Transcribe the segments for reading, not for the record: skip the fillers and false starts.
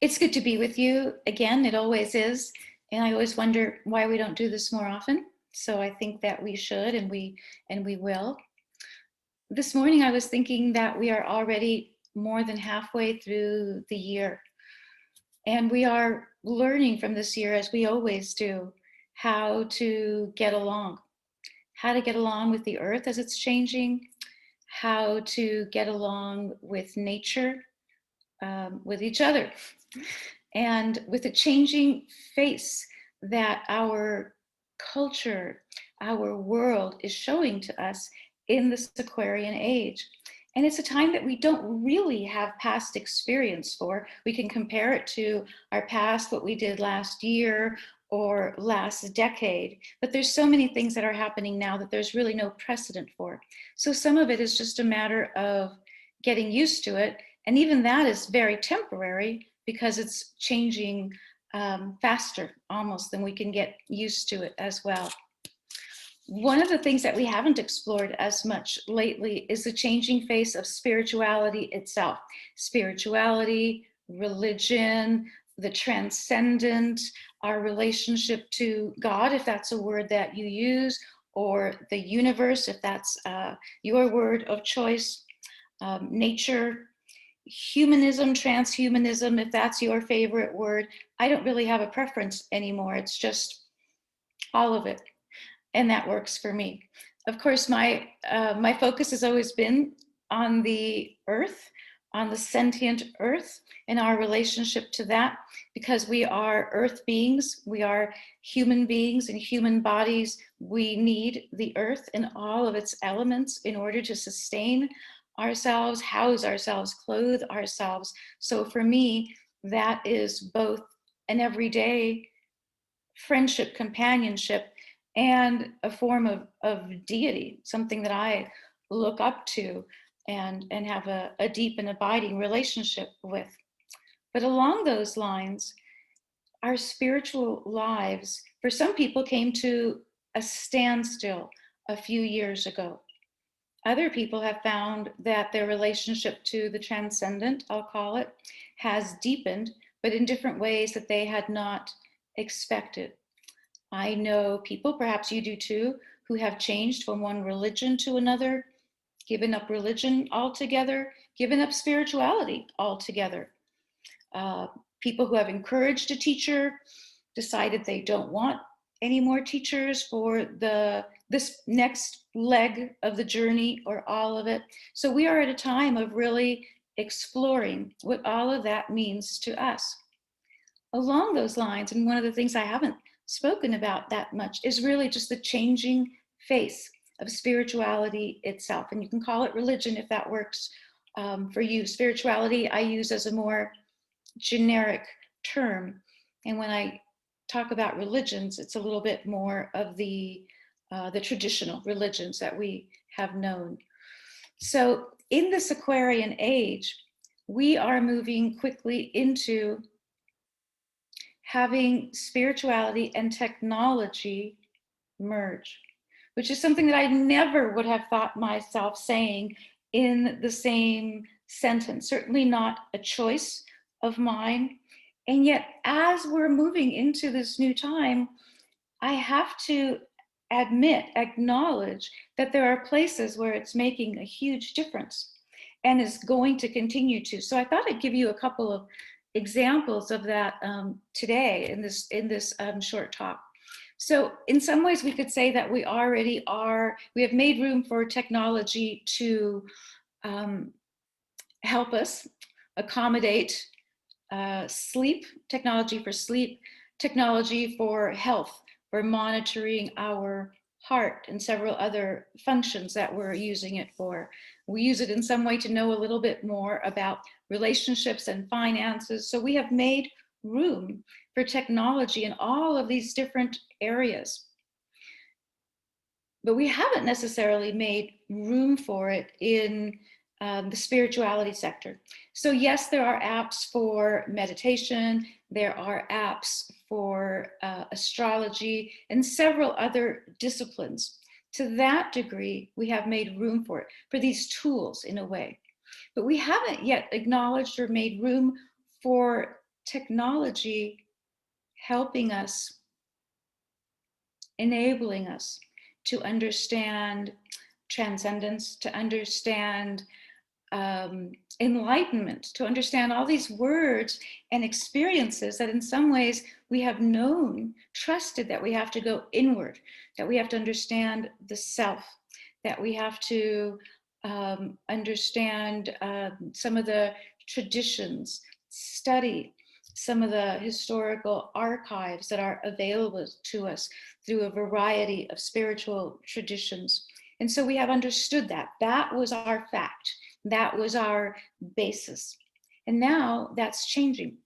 It's good to be with you again. It always is. And I always wonder why we don't do this more often. So I think that we should and we will. This morning I was thinking that we are already more than halfway through the year. And we are learning from this year, as we always do, how to get along, how to get along with the earth as it's changing, how to get along with nature, with each other, and with the changing face that our culture, our world is showing to us in this Aquarian age. And it's a time that we don't really have past experience for. We can compare it to our past, what we did last year or last decade, but there's so many things that are happening now that there's really no precedent for. So some of it is just a matter of getting used to it. And even that is very temporary because it's changing faster almost than we can get used to it as well. One of the things that we haven't explored as much lately is the changing face of spirituality itself. Spirituality, religion, the transcendent, our relationship to God, if that's a word that you use, or the universe, if that's your word of choice, nature, humanism, transhumanism, if that's your favorite word. I don't really have a preference anymore. It's just all of it. And that works for me. Of course, my focus has always been on the earth, on the sentient earth, and our relationship to that, because we are earth beings, we are human beings and human bodies. We need the earth and all of its elements in order to sustain ourselves, house ourselves, clothe ourselves. So for me, that is both an everyday friendship, companionship, and a form of deity, something that I look up to and have a deep and abiding relationship with. But along those lines, our spiritual lives, for some people, came to a standstill a few years ago. Other people have found that their relationship to the transcendent, I'll call it, has deepened, but in different ways that they had not expected. I know people, perhaps you do too, who have changed from one religion to another, given up religion altogether, given up spirituality altogether. Uh, People who have encouraged a teacher decided they don't want any more teachers for this next leg of the journey or all of it. So we are at a time of really exploring what all of that means to us. Along those lines, and one of the things I haven't spoken about that much is really just the changing face of spirituality itself. And you can call it religion if that works for you. Spirituality I use as a more generic term. And when I talk about religions, it's a little bit more of the traditional religions that we have known. So in this Aquarian age, we are moving quickly into having spirituality and technology merge, which is something that I never would have thought myself saying in the same sentence, certainly not a choice of mine. And yet, as we're moving into this new time, I have to acknowledge that there are places where it's making a huge difference and is going to continue to. So I thought I'd give you a couple of examples of that today in this short talk. So in some ways we could say that we have made room for technology to help us accommodate sleep, technology for sleep, technology for health, for monitoring our heart and several other functions that we're using it for. We use it in some way to know a little bit more about relationships and finances. So we have made room for technology in all of these different areas. But we haven't necessarily made room for it in the spirituality sector. So yes, there are apps for meditation, there are apps for astrology and several other disciplines. To that degree, we have made room for it, for these tools in a way. But we haven't yet acknowledged or made room for technology helping us, enabling us to understand transcendence, to understand enlightenment, to understand all these words and experiences that in some ways we have known, trusted that we have to go inward, that we have to understand the self, that we have to understand some of the traditions, study some of the historical archives that are available to us through a variety of spiritual traditions. And so we have understood that. That was our fact. That was our basis. And now that's changing.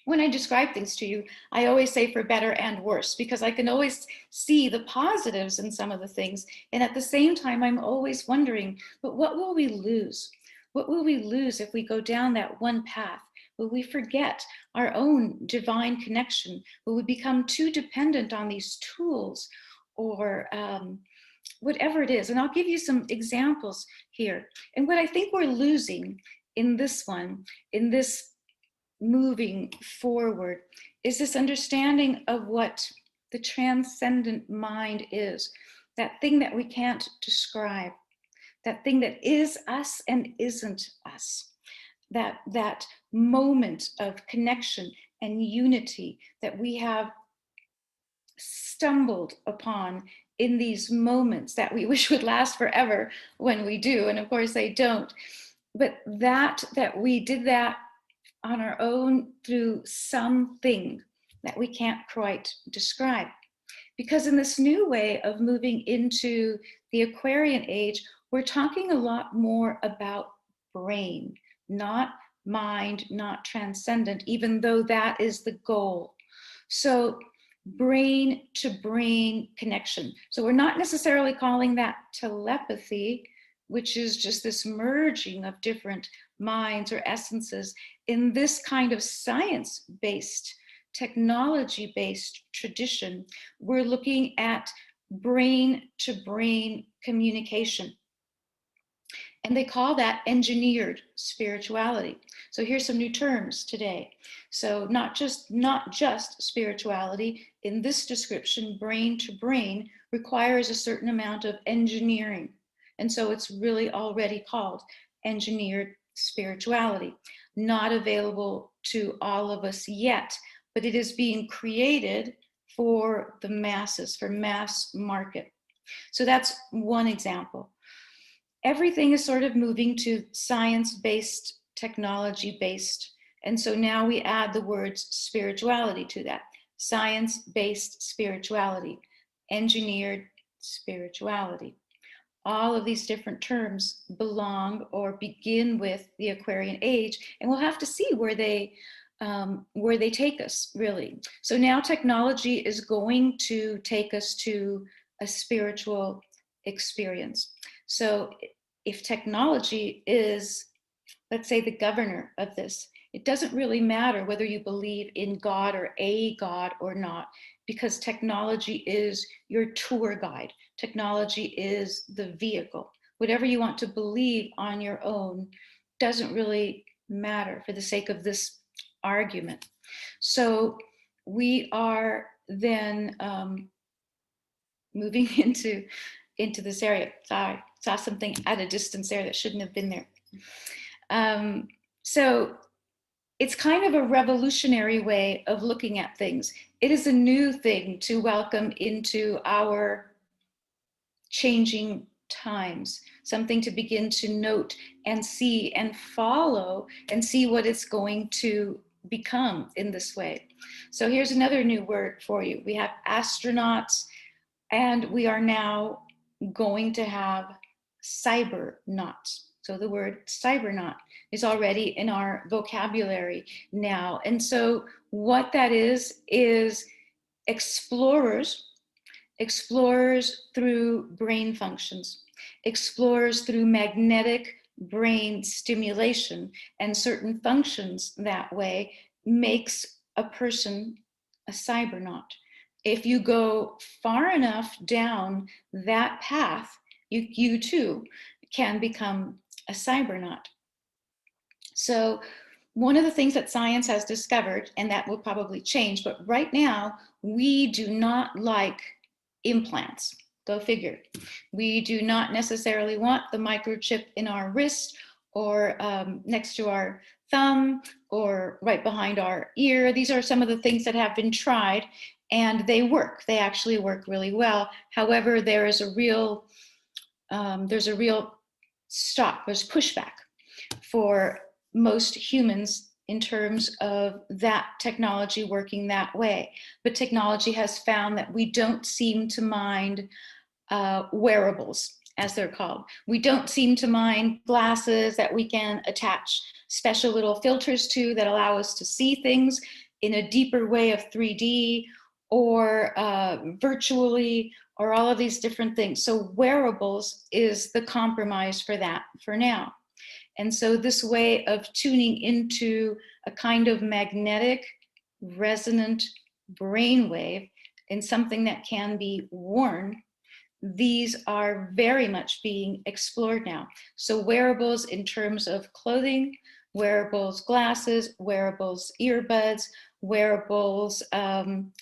When I describe things to you, I always say for better and worse, because I can always see the positives in some of the things. And at the same time, I'm always wondering, but what will we lose? What will we lose if we go down that one path? Will we forget our own divine connection? Will we become too dependent on these tools or whatever it is? And I'll give you some examples here. And what I think we're losing in this one, in this moving forward, is this understanding of what the transcendent mind is, that thing that we can't describe, that thing that is us and isn't us, that moment of connection and unity that we have stumbled upon in these moments that we wish would last forever when we do, and of course they don't. But that we did that on our own through something that we can't quite describe. Because in this new way of moving into the Aquarian age, we're talking a lot more about brain, not mind, not transcendent, even though that is the goal. So brain to brain connection. So we're not necessarily calling that telepathy, which is just this merging of different minds or essences. In this kind of science-based, technology-based tradition, we're looking at brain to brain communication. And they call that engineered spirituality. So here's some new terms today. So not just spirituality. In this description, brain to brain requires a certain amount of engineering. And so it's really already called engineered spirituality. Not available to all of us yet, but it is being created for the masses, for mass market. So that's one example. Everything is sort of moving to science-based, technology-based. And so now we add the words spirituality to that. Science-based spirituality, engineered spirituality. All of these different terms belong or begin with the Aquarian age, and we'll have to see where they take us, really. So now technology is going to take us to a spiritual experience. So if technology is, let's say, the governor of this, it doesn't really matter whether you believe in God or a God or not, because technology is your tour guide. Technology is the vehicle. Whatever you want to believe on your own doesn't really matter for the sake of this argument. So we are then moving into this area. Sorry, saw something at a distance there that shouldn't have been there. So it's kind of a revolutionary way of looking at things. It is a new thing to welcome into our changing times, something to begin to note and see and follow and see what it's going to become in this way. So here's another new word for you. We have astronauts, and we are now going to have cybernauts. So the word cybernaut is already in our vocabulary now. And so what that is explorers through brain functions, explorers through magnetic brain stimulation and certain functions that way makes a person a cybernaut. If you go far enough down that path, you too can become a cybernaut. So one of the things that science has discovered, and that will probably change, but right now, we do not like implants. Go figure. We do not necessarily want the microchip in our wrist or next to our thumb or right behind our ear. These are some of the things that have been tried, and they work. They actually work really well. However, there's a real stop, there's pushback for most humans in terms of that technology working that way. But technology has found that we don't seem to mind wearables, as they're called. We don't seem to mind glasses that we can attach special little filters to that allow us to see things in a deeper way of 3D or virtually, or all of these different things. So wearables is the compromise for that for now. And so this way of tuning into a kind of magnetic resonant brainwave in something that can be worn, these are very much being explored now. So wearables in terms of clothing, wearables glasses, wearables earbuds, wearables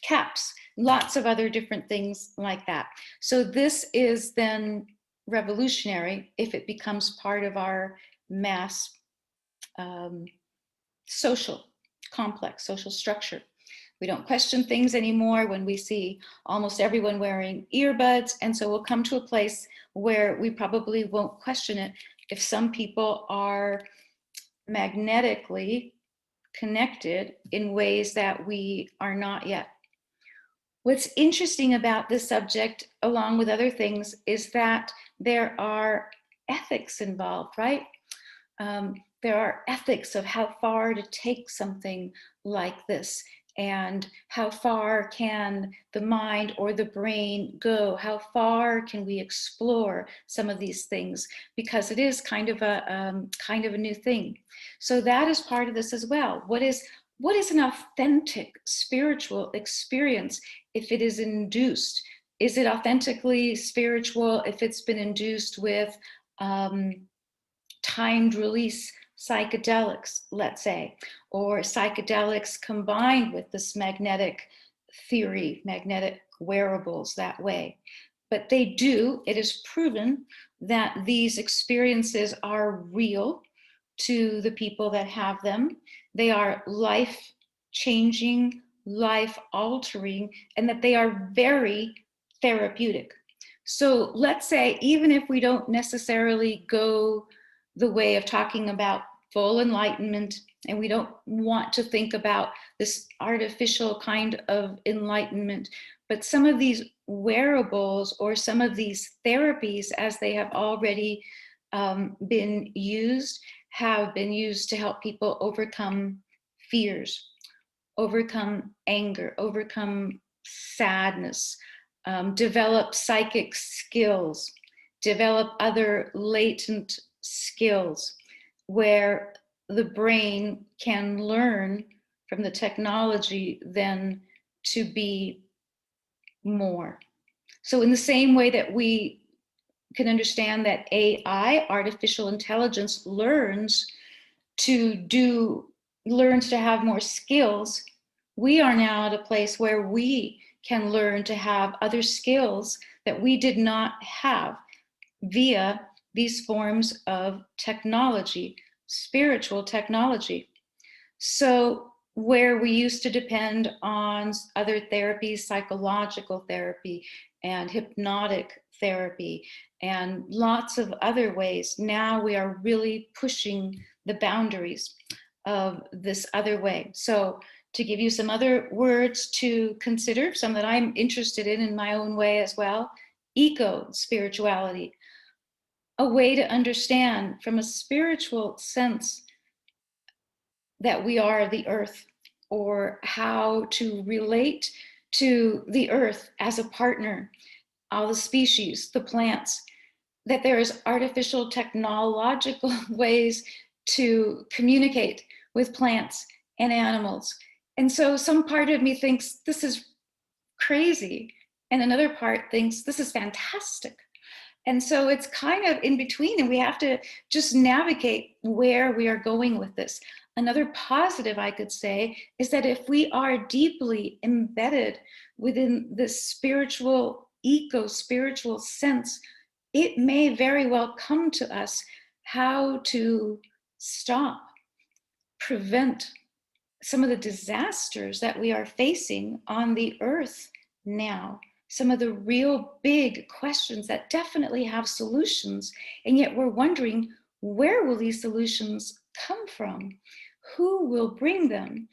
caps, lots of other different things like that. So this is then revolutionary if it becomes part of our mass social complex, social structure. We don't question things anymore when we see almost everyone wearing earbuds. And so we'll come to a place where we probably won't question it if some people are magnetically connected in ways that we are not yet. What's interesting about this subject, along with other things, is that there are ethics involved, right? There are ethics of how far to take something like this, and how far can the mind or the brain go? How far can we explore some of these things? Because it is kind of a new thing. So that is part of this as well. What is an authentic spiritual experience if it is induced? Is it authentically spiritual if it's been induced with timed release psychedelics, let's say, or psychedelics combined with this magnetic theory, magnetic wearables that way? But they do, it is proven that these experiences are real to the people that have them. They are life changing, life altering, and that they are very therapeutic. So let's say, even if we don't necessarily go the way of talking about full enlightenment, and we don't want to think about this artificial kind of enlightenment, but some of these wearables or some of these therapies, as they have already been used, have been used to help people overcome fears, overcome anger, overcome sadness, develop psychic skills, develop other latent skills where the brain can learn from the technology then to be more. So in the same way that we can understand that AI, artificial intelligence, learns to have more skills, we are now at a place where we can learn to have other skills that we did not have via these forms of technology, spiritual technology. So where we used to depend on other therapies, psychological therapy and hypnotic therapy and lots of other ways, now we are really pushing the boundaries of this other way. So to give you some other words to consider, some that I'm interested in my own way as well: eco-spirituality, a way to understand from a spiritual sense that we are the earth, or how to relate to the earth as a partner, all the species, the plants, that there is artificial technological ways to communicate with plants and animals. And so some part of me thinks this is crazy, and another part thinks this is fantastic. And so it's kind of in between, and we have to just navigate where we are going with this. Another positive I could say is that if we are deeply embedded within this spiritual sense, it may very well come to us how to stop, prevent some of the disasters that we are facing on the earth now. Some of the real big questions that definitely have solutions, and yet we're wondering, where will these solutions come from? Who will bring them?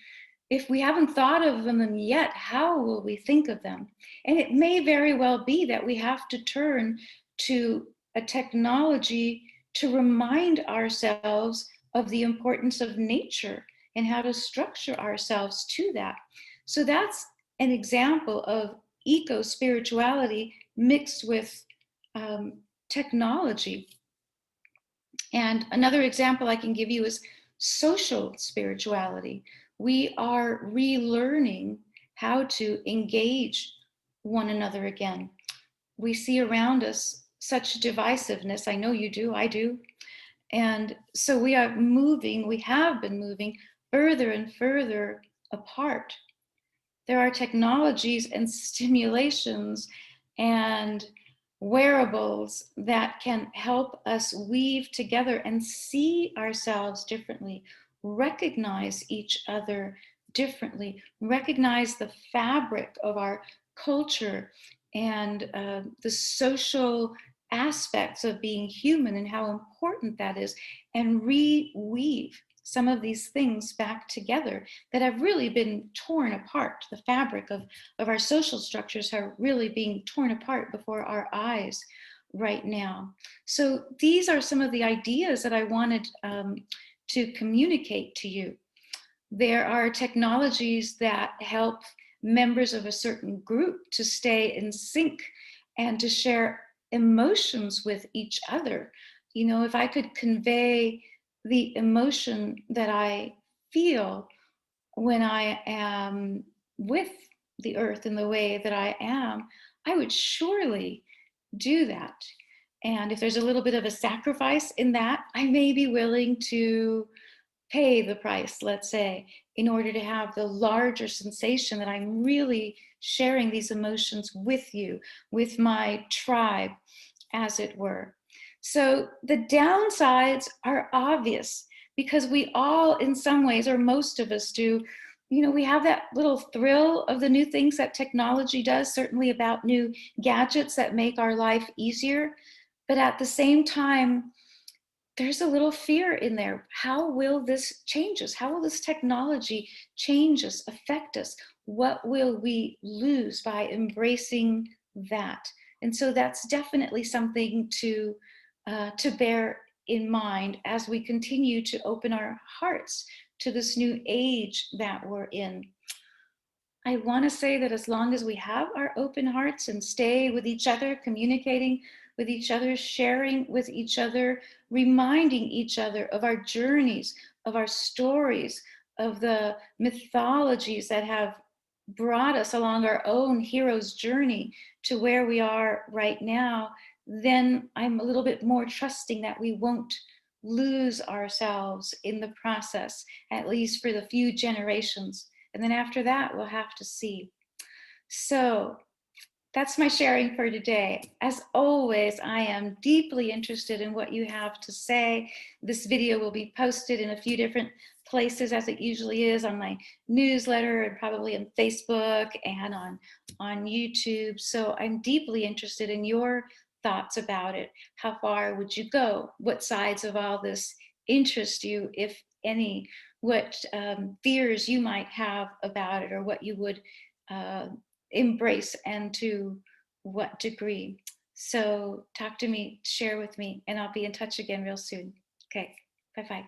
If we haven't thought of them yet, how will we think of them? And it may very well be that we have to turn to a technology to remind ourselves of the importance of nature and how to structure ourselves to that. So that's an example of eco spirituality mixed with technology. And another example I can give you is social spirituality. We are relearning how to engage one another again. We see around us such divisiveness. I know you do, I do. And so we have been moving further and further apart. There are technologies and stimulations and wearables that can help us weave together and see ourselves differently, recognize each other differently, recognize the fabric of our culture and the social aspects of being human and how important that is, and reweave some of these things back together that have really been torn apart. The fabric of our social structures are really being torn apart before our eyes right now. So these are some of the ideas that I wanted to communicate to you. There are technologies that help members of a certain group to stay in sync and to share emotions with each other. You know, if I could convey the emotion that I feel when I am with the earth in the way that I am, I would surely do that. And if there's a little bit of a sacrifice in that, I may be willing to pay the price, let's say, in order to have the larger sensation that I'm really sharing these emotions with you, with my tribe, as it were. So the downsides are obvious because we all, in some ways, or most of us do, you know, we have that little thrill of the new things that technology does, certainly about new gadgets that make our life easier. But at the same time, there's a little fear in there. How will this change us? How will this technology change us, affect us? What will we lose by embracing that? And so that's definitely something to bear in mind as we continue to open our hearts to this new age that we're in. I want to say that as long as we have our open hearts and stay with each other, communicating with each other, sharing with each other, reminding each other of our journeys, of our stories, of the mythologies that have brought us along our own hero's journey to where we are right now, then I'm a little bit more trusting that we won't lose ourselves in the process, at least for the few generations. And then after that, we'll have to see. So that's my sharing for today. As always, I am deeply interested in what you have to say. This video will be posted in a few different places, as it usually is, on my newsletter and probably on Facebook and on YouTube. So I'm deeply interested in your thoughts about it. How far would you go? What sides of all this interest you, if any? What fears you might have about it, or what you would embrace, and to what degree. So talk to me, share with me, and I'll be in touch again real soon. Okay, bye-bye.